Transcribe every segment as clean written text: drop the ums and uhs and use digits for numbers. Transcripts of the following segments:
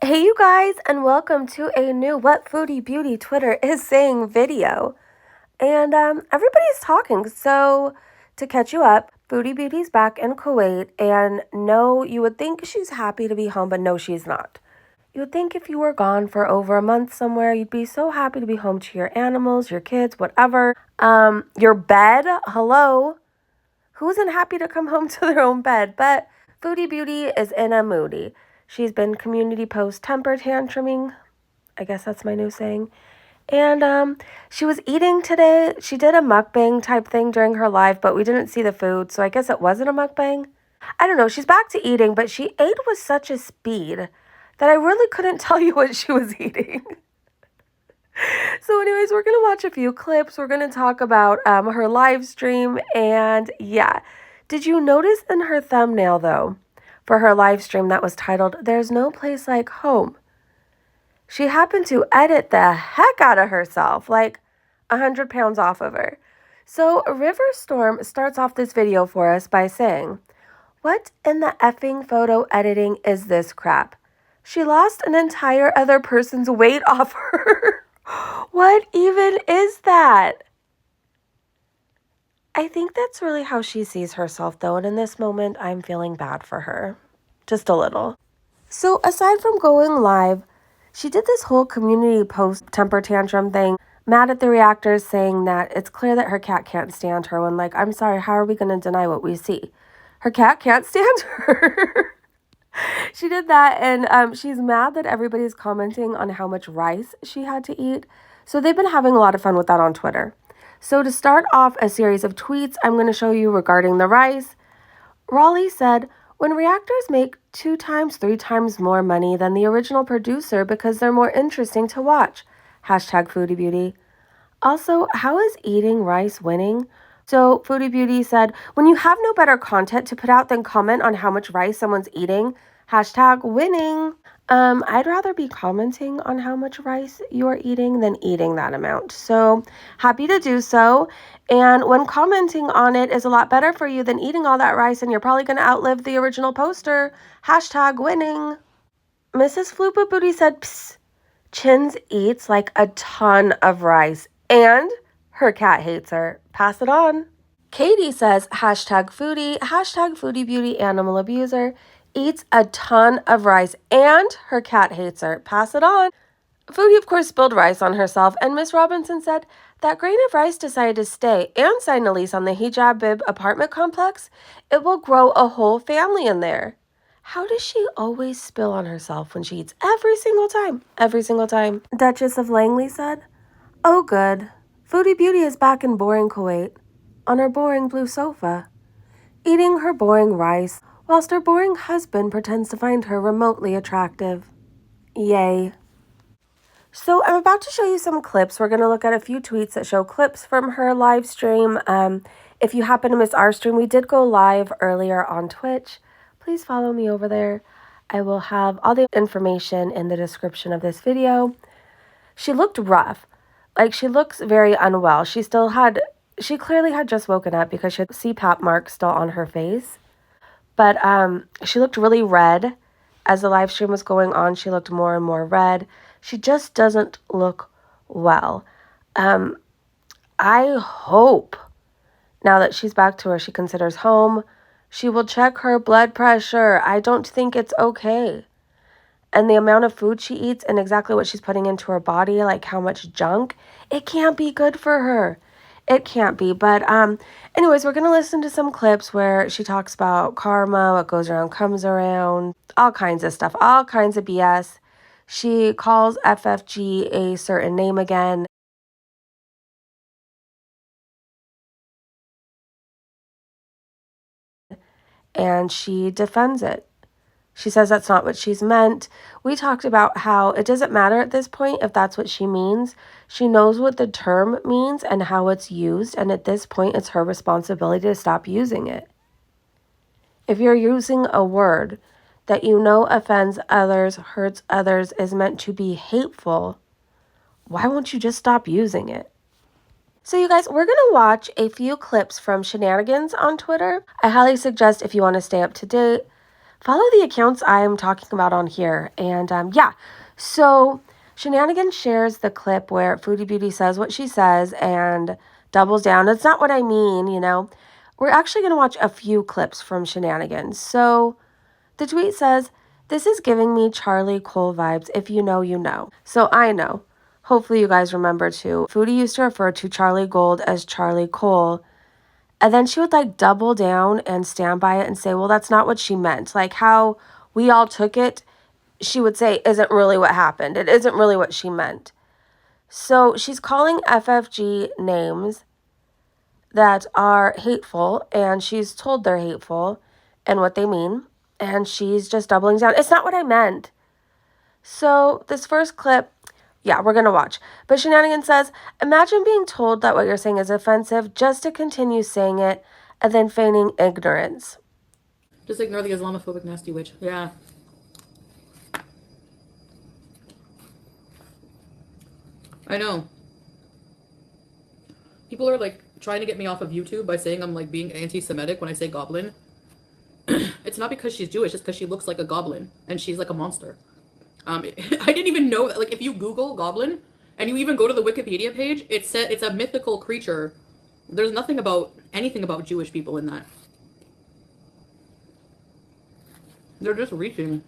Hey you guys, and welcome to a new What Foodie Beauty Twitter is saying video. And everybody's talking, so to catch you up, Foodie Beauty's back in Kuwait, and no, you would think she's happy to be home, but no, she's not. You would think if you were gone for over a month somewhere, you'd be so happy to be home to your animals, your kids, whatever. Your bed, hello? Who isn't happy to come home to their own bed? But Foodie Beauty is in a moody. She's been community post temper tantruming. I guess that's my new saying. And she was eating today. She did a mukbang type thing during her live, but we didn't see the food, so I guess it wasn't a mukbang. I don't know. She's back to eating, but she ate with such a speed that I really couldn't tell you what she was eating. So anyways, we're going to watch a few clips. We're going to talk about her live stream, and yeah. Did you notice in her thumbnail, though, for her live stream that was titled, "There's No Place Like Home"? She happened to edit the heck out of herself, like 100 pounds off of her. So River Storm starts off this video for us by saying, "What in the effing photo editing is this crap? She lost an entire other person's weight off her." What even is that? I think that's really how she sees herself, though, and in this moment, I'm feeling bad for her. Just a little. So, aside from going live, she did this whole community post temper tantrum thing, mad at the reactors, saying that it's clear that her cat can't stand her, when, like, I'm sorry, how are we going to deny what we see? Her cat can't stand her. She did that, and she's mad that everybody's commenting on how much rice she had to eat. So, they've been having a lot of fun with that on Twitter. So to start off a series of tweets I'm going to show you regarding the rice, Raleigh said, "When reactors make 2 times, 3 times more money than the original producer because they're more interesting to watch. Hashtag Foodie Beauty." Also, how is eating rice winning? So Foodie Beauty said, "When you have no better content to put out than comment on how much rice someone's eating, hashtag winning." I'd rather be commenting on how much rice you're eating than eating that amount. So happy to do so. And when commenting on it is a lot better for you than eating all that rice, and you're probably going to outlive the original poster, hashtag winning. Mrs. Floopa Booty said, "Psst, Chins eats like a ton of rice, and her cat hates her. Pass it on." Katie says, hashtag Foodie Beauty animal abuser, eats a ton of rice, and her cat hates her. Pass it on. Foodie, of course, spilled rice on herself, and Miss Robinson said, "That grain of rice decided to stay and sign a lease on the Hijab Bib apartment complex. It will grow a whole family in there." How does she always spill on herself when she eats? Every single time. Every single time. Duchess of Langley said, "Oh, good. Foodie Beauty is back in boring Kuwait, on her boring blue sofa, eating her boring rice, whilst her boring husband pretends to find her remotely attractive. Yay." So I'm about to show you some clips. We're going to look at a few tweets that show clips from her live stream. If you happen to miss our stream, we did go live earlier on Twitch. Please follow me over there. I will have all the information in the description of this video. She looked rough. Like, she looks very unwell. She clearly had just woken up because she had CPAP marks still on her face. But she looked really red. As the live stream was going on, she looked more and more red. She just doesn't look well. I hope now that she's back to where she considers home, she will check her blood pressure. I don't think it's okay. And the amount of food she eats and exactly what she's putting into her body, like how much junk, it can't be good for her. It can't be. But anyways, we're going to listen to some clips where she talks about karma, what goes around comes around, all kinds of stuff, all kinds of BS. She calls FFG a certain name again. And she defends it. She says that's not what she's meant. We talked about how it doesn't matter at this point if that's what she means. She knows what the term means and how it's used, and at this point, it's her responsibility to stop using it. If you're using a word that you know offends others, hurts others, is meant to be hateful, why won't you just stop using it? So you guys, we're going to watch a few clips from Shenanigans on Twitter. I highly suggest, if you want to stay up to date, follow the accounts I'm talking about on here. And yeah, so Shenanigans shares the clip where Foodie Beauty says what she says and doubles down. It's not what I mean, you know. We're actually going to watch a few clips from Shenanigans. So the tweet says, "This is giving me Charlie Cole vibes. If you know, you know." So I know. Hopefully you guys remember too. Foodie used to refer to Charlie Gold as Charlie Cole. And then she would like double down and stand by it and say, well, that's not what she meant. Like how we all took it, she would say, isn't really what happened. It isn't really what she meant. So she's calling FFG names that are hateful, and she's told they're hateful and what they mean. And she's just doubling down. It's not what I meant. So this first clip, yeah, we're going to watch. But Shenanigans says, imagine being told that what you're saying is offensive just to continue saying it and then feigning ignorance. Just ignore the Islamophobic nasty witch. Yeah. I know. People are like trying to get me off of YouTube by saying I'm like being anti-Semitic when I say goblin. It's not because she's Jewish, it's because she looks like a goblin and she's like a monster. I didn't even know that. Like, if you Google goblin and you even go to the Wikipedia page, it's a mythical creature. There's nothing about anything about Jewish people in that. They're just reaching.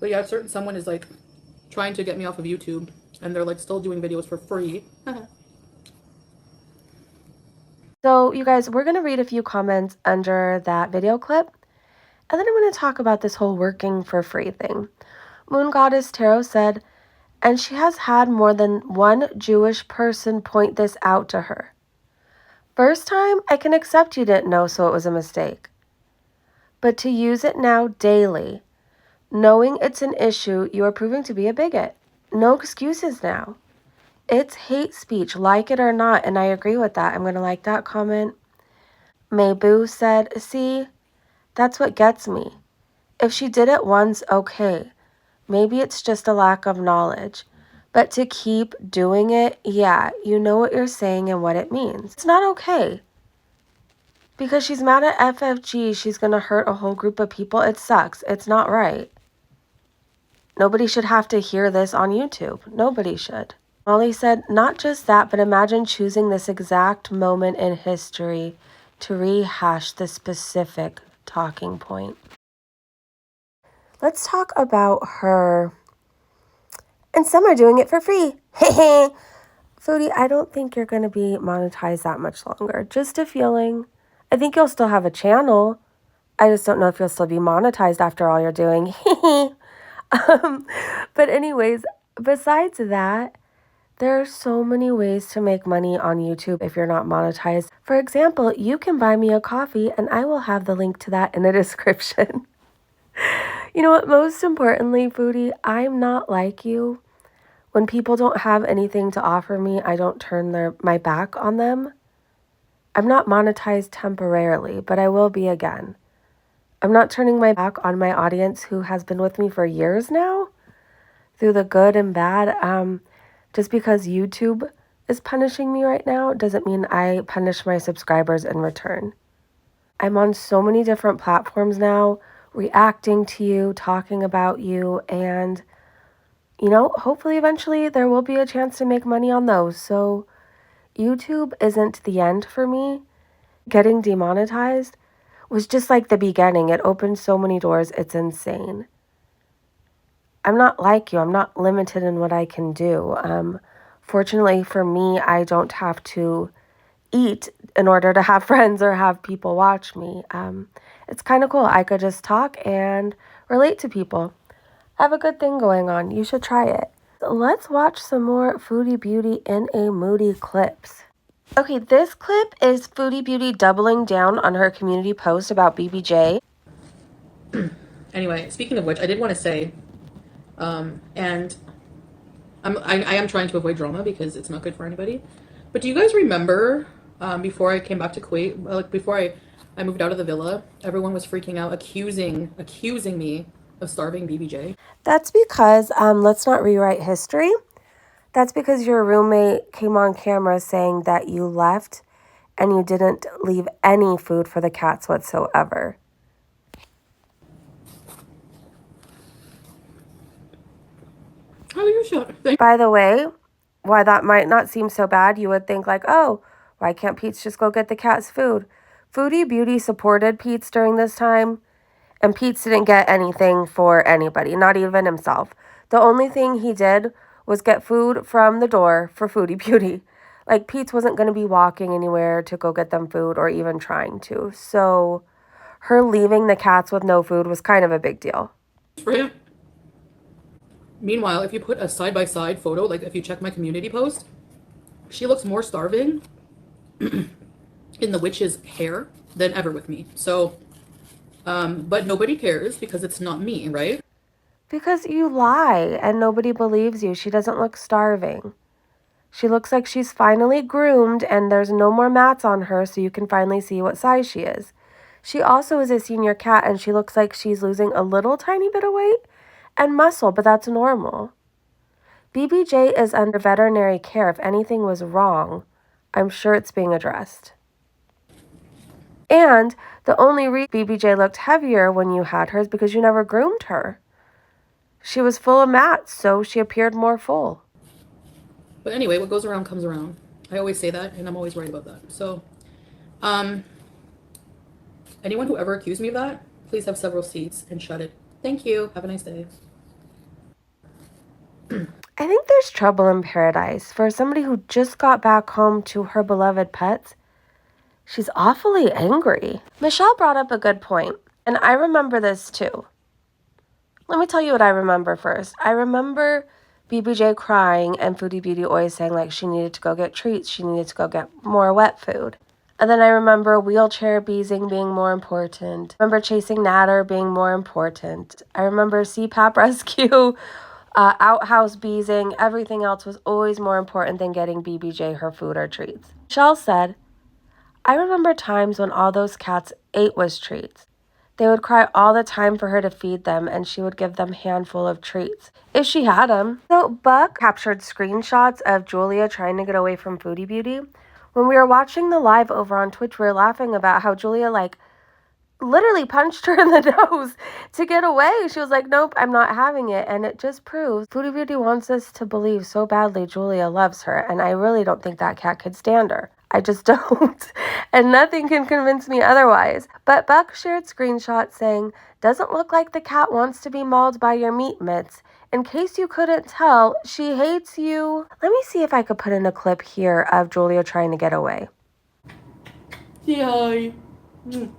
But yeah, certain someone is like trying to get me off of YouTube, and they're like still doing videos for free. So you guys, we're going to read a few comments under that video clip. And then I'm going to talk about this whole working for free thing. Moon Goddess Tarot said, and she has had more than one Jewish person point this out to her. First time, I can accept you didn't know, so it was a mistake. But to use it now daily, knowing it's an issue, you are proving to be a bigot. No excuses now. It's hate speech, like it or not, and I agree with that. I'm going to like that comment. Mayboo said, see, that's what gets me. If she did it once, okay. Maybe it's just a lack of knowledge. But to keep doing it, yeah, you know what you're saying and what it means. It's not okay. Because she's mad at FFG, she's going to hurt a whole group of people. It sucks. It's not right. Nobody should have to hear this on YouTube. Nobody should. Molly said, not just that, but imagine choosing this exact moment in history to rehash the specific talking point. Let's talk about her. And some are doing it for free. Foodie, I don't think you're going to be monetized that much longer. Just a feeling. I think you'll still have a channel. I just don't know if you'll still be monetized after all you're doing. But anyways, besides that, there are so many ways to make money on YouTube if you're not monetized. For example, you can buy me a coffee and I will have the link to that in the description. You know what? Most importantly, Foodie, I'm not like you. When people don't have anything to offer me, I don't turn my back on them. I'm not monetized temporarily, but I will be again. I'm not turning my back on my audience who has been with me for years now, through the good and bad. Just because YouTube is punishing me right now doesn't mean I punish my subscribers in return. I'm on so many different platforms now, reacting to you, talking about you, and, you know, hopefully eventually there will be a chance to make money on those. So YouTube isn't the end for me. Getting demonetized was just like the beginning. It opened so many doors, it's insane. I'm not like you. I'm not limited in what I can do. Fortunately for me, I don't have to eat in order to have friends or have people watch me. It's kind of cool. I could just talk and relate to people. I have a good thing going on. You should try it. Let's watch some more Foodie Beauty in a Moody clips. Okay, this clip is Foodie Beauty doubling down on her community post about BBJ. Anyway, speaking of which, I did want to say, and I am trying to avoid drama because it's not good for anybody. But do you guys remember before I came back to Kuwait, like before I moved out of the villa, everyone was freaking out, accusing me of starving BBJ? That's because, let's not rewrite history. That's because your roommate came on camera saying that you left and you didn't leave any food for the cats whatsoever. Oh, you should. By the way, why that might not seem so bad, you would think like, oh, why can't Pete's just go get the cat's food? Foodie Beauty supported Pete's during this time, and Pete's didn't get anything for anybody, not even himself. The only thing he did was get food from the door for Foodie Beauty. Like, Pete's wasn't going to be walking anywhere to go get them food or even trying to. So her leaving the cats with no food was kind of a big deal. Meanwhile, if you put a side-by-side photo, like if you check my community post, she looks more starving in the witch's hair than ever with me. So, but nobody cares because it's not me, right? Because you lie and nobody believes you. She doesn't look starving. She looks like she's finally groomed and there's no more mats on her, so you can finally see what size she is. She also is a senior cat and she looks like she's losing a little tiny bit of weight and muscle, but that's normal. BBJ is under veterinary care. If anything was wrong, I'm sure it's being addressed. And the only reason BBJ looked heavier when you had her is because you never groomed her. She was full of mats, so she appeared more full. But anyway, what goes around comes around. I always say that, and I'm always right about that. So, anyone who ever accused me of that, please have several seats and shut it. Thank you. Have a nice day. I think there's trouble in paradise for somebody who just got back home to her beloved pets. She's awfully angry. Michelle brought up a good point, and I remember this too. Let me tell you what I remember first. I remember BBJ crying and Foodie Beauty always saying like she needed to go get treats, she needed to go get more wet food. And then I remember wheelchair beezing being more important. I remember chasing Natter being more important. I remember CPAP rescue, outhouse beezing. Everything else was always more important than getting BBJ her food or treats. Michelle said, I remember times when all those cats ate was treats. They would cry all the time for her to feed them, and she would give them a handful of treats, if she had them. So Buck captured screenshots of Julia trying to get away from Foodie Beauty. When we were watching the live over on Twitch, we were laughing about how Julia, literally punched her in the nose to get away. She was like, nope, I'm not having it. And it just proves Foodie Beauty wants us to believe so badly Julia loves her, and I really don't think that cat could stand her. I just don't. And nothing can convince me otherwise. But Buck shared screenshots saying, doesn't look like the cat wants to be mauled by your meat mitts. In case you couldn't tell, she hates you. Let me see if I could put in a clip here of Julia trying to get away. Say hi. You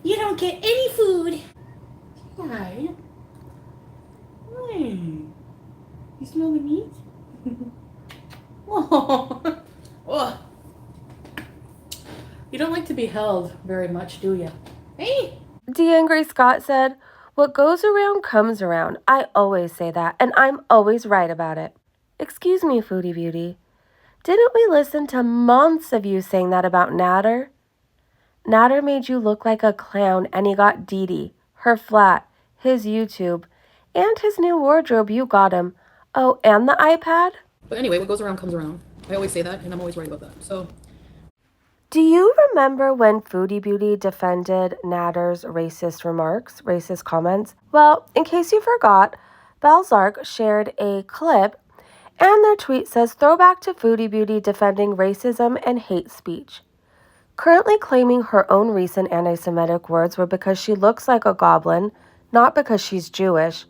don't get any food. Hi. Hi. You smell the meat? Oh. Oh. You don't like to be held very much, do you? Hey. Angry Scott said, what goes around comes around. I always say that, and I'm always right about it. Excuse me, Foodie Beauty. Didn't we listen to months of you saying that about Natter? Natter made you look like a clown, and he got Dee Dee, her flat, his YouTube, and his new wardrobe you got him. Oh, and the iPad? But anyway, what goes around comes around. I always say that, and I'm always right about that. So, do you remember when Foodie Beauty defended Natter's racist comments? Well, in case you forgot, Balzark shared a clip, and their tweet says, throwback to Foodie Beauty defending racism and hate speech. Currently claiming her own recent anti-Semitic words were because she looks like a goblin, not because she's Jewish,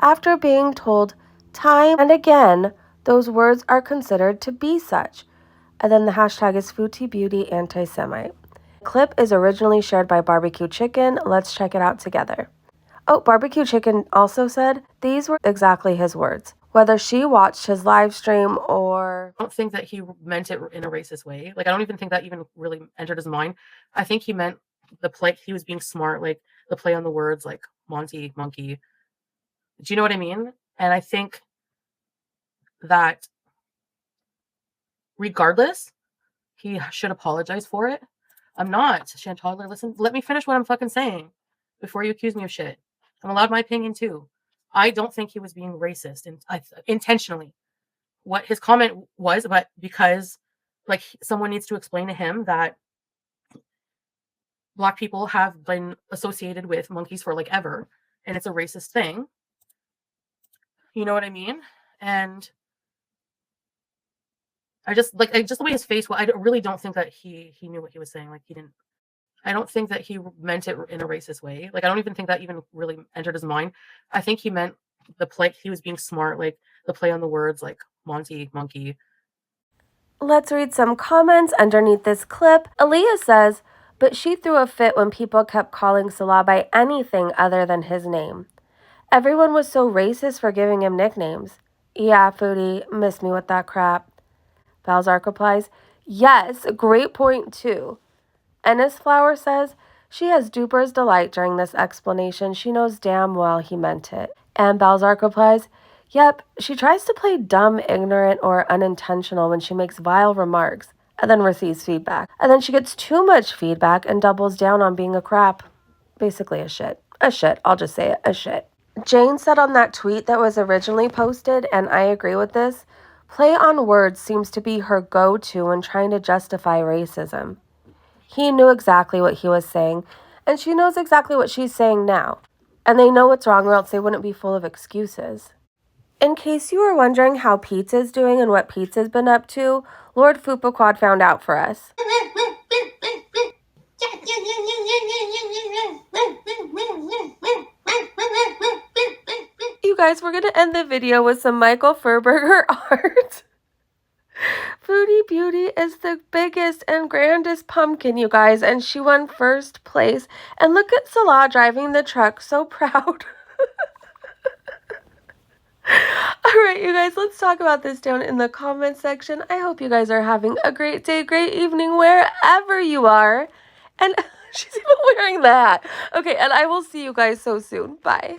after being told time and again those words are considered to be such. And then the hashtag is Foodie Beauty Anti-Semite. The clip is originally shared by Barbecue Chicken. Let's check it out together. Oh, Barbecue Chicken also said these were exactly his words. Whether she watched his live stream or... I don't think that he meant it in a racist way. Like, I don't even think that even really entered his mind. I think he meant the play. He was being smart, like the play on the words, like Monty, monkey. Do you know what I mean? And I think that regardless, he should apologize for it. I'm not. Chantoddler, listen, let me finish what I'm fucking saying before you accuse me of shit. I'm allowed my opinion too. I don't think he was being racist intentionally. What his comment was, but because Like, someone needs to explain to him that Black people have been associated with monkeys for like ever, and it's a racist thing. You know what I mean? And just the way his face was, I really don't think that he knew what he was saying. Like, he didn't. I don't think that he meant it in a racist way. Like, I don't even think that even really entered his mind. I think he meant the play. He was being smart, like the play on the words, like Monty, monkey. Let's read some comments underneath this clip. Aaliyah says, but she threw a fit when people kept calling Salah by anything other than his name. Everyone was so racist for giving him nicknames. Yeah, Foodie, miss me with that crap. Balzark replies, yes, great point too. Ennis Flower says, she has duper's delight during this explanation. She knows damn well he meant it. And Balzark replies, yep, she tries to play dumb, ignorant, or unintentional when she makes vile remarks and then receives feedback. And then she gets too much feedback and doubles down on being a crap. Basically a shit. A shit. I'll just say it. A shit. Jane said on that tweet that was originally posted, and I agree with this, play on words seems to be her go-to when trying to justify racism. He knew exactly what he was saying, and she knows exactly what she's saying now. And they know what's wrong, or else they wouldn't be full of excuses. In case you were wondering how Pizza's doing and what Pizza's been up to, Lord Fupaquad found out for us. You guys, we're going to end the video with some Michael Furberger art. Foodie Beauty is the biggest and grandest pumpkin, you guys, and she won first place. And look at Salah driving the truck, so proud. Alright, you guys, let's talk about this down in the comment section. I hope you guys are having a great day, great evening, wherever you are. And she's even wearing that. Okay, and I will see you guys so soon. Bye.